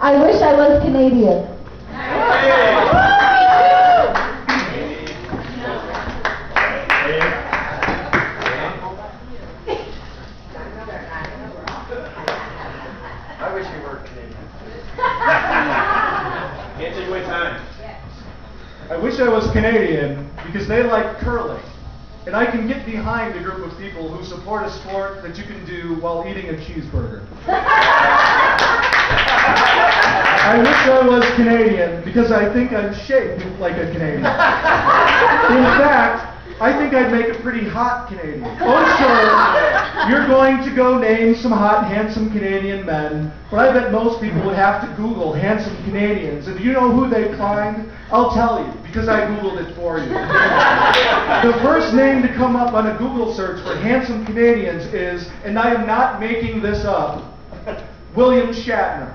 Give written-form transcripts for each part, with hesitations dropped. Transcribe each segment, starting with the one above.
I wish I was Canadian. I wish you were Canadian. Can't take away time. I wish I was Canadian because they like curling. And I can get behind a group of people who support a sport that you can do while eating a cheeseburger. I wish I was Canadian because I think I'm shaped like a Canadian. In fact, I think I'd make a pretty hot Canadian. Oh, sure, you're going to go name some hot, handsome Canadian men, but I bet most people would have to Google handsome Canadians. And do you know who they'd find? I'll tell you, because I Googled it for you. The first name to come up on a Google search for handsome Canadians is, and I am not making this up, William Shatner.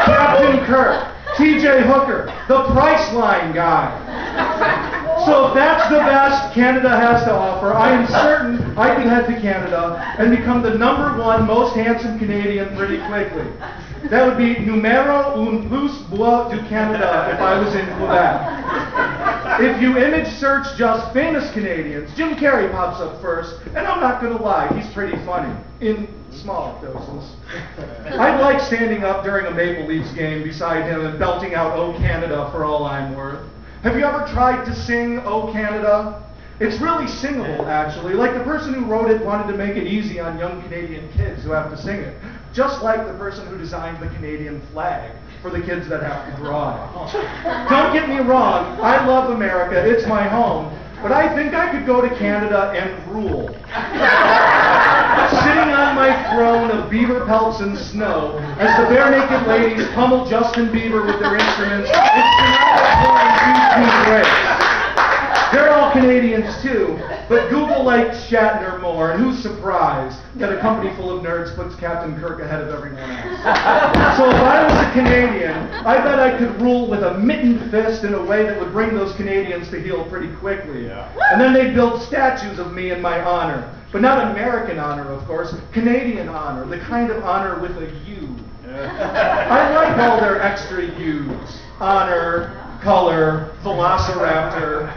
Captain Kirk, T.J. Hooker, the Priceline guy. So if that's the best Canada has to offer, I am certain I could head to Canada and become the #1 most handsome Canadian pretty quickly. That would be numero un plus beau du Canada if I was in Quebec. If you image search just famous Canadians, Jim Carrey pops up first, and I'm not going to lie, he's pretty funny, in small doses. I'd like standing up during a Maple Leafs game beside him and belting out "Oh Canada" for all I'm worth. Have you ever tried to sing "Oh Canada"? It's really singable, actually. Like the person who wrote it wanted to make it easy on young Canadian kids who have to sing it. Just like the person who designed the Canadian flag for the kids that have to draw it. Don't get me wrong, I love America, it's my home, but I think I could go to Canada and rule. Sitting on my throne of beaver pelts and snow, as the bare naked ladies pummel Justin Bieber with their instruments, it's pouring race. They're all Canadians too, but Google likes Shatner more, and who's surprised that a company full of nerds puts Captain Kirk ahead of everyone else? So if I was a Canadian, I bet I could rule with a mittened fist in a way that would bring those Canadians to heel pretty quickly. And then they'd build statues of me in my honor. But not American honor, of course, Canadian honor, the kind of honor with a U. I like all their extra U's. Honor, color, velociraptor.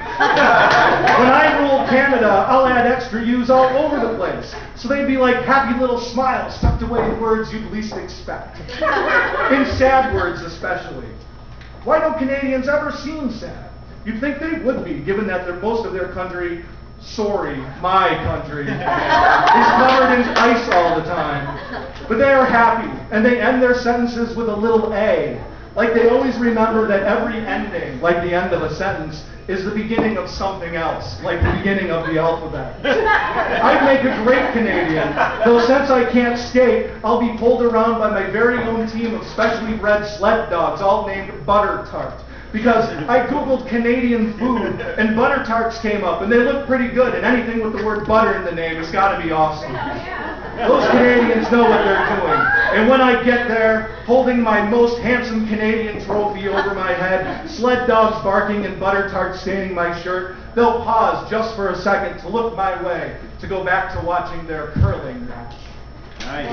When I rule Canada, I'll add extra U's all over the place. So they'd be like happy little smiles tucked away in words you'd least expect. In sad words especially. Why don't Canadians ever seem sad? You'd think they would be, given that most of their country, sorry, my country, is covered in ice all the time. But they are happy, and they end their sentences with a little A. Like they always remember that every ending, like the end of a sentence, is the beginning of something else, like the beginning of the alphabet. I'd make a great Canadian, though since I can't skate, I'll be pulled around by my very own team of specially bred sled dogs, all named Butter Tart. Because I Googled Canadian food, and butter tarts came up, and they look pretty good, and anything with the word butter in the name has got to be awesome. Those Canadians know what they're doing. And when I get there, holding my most handsome Canadian trophy over my head, sled dogs barking and butter tarts staining my shirt, they'll pause just for a second to look my way, to go back to watching their curling match. Nice.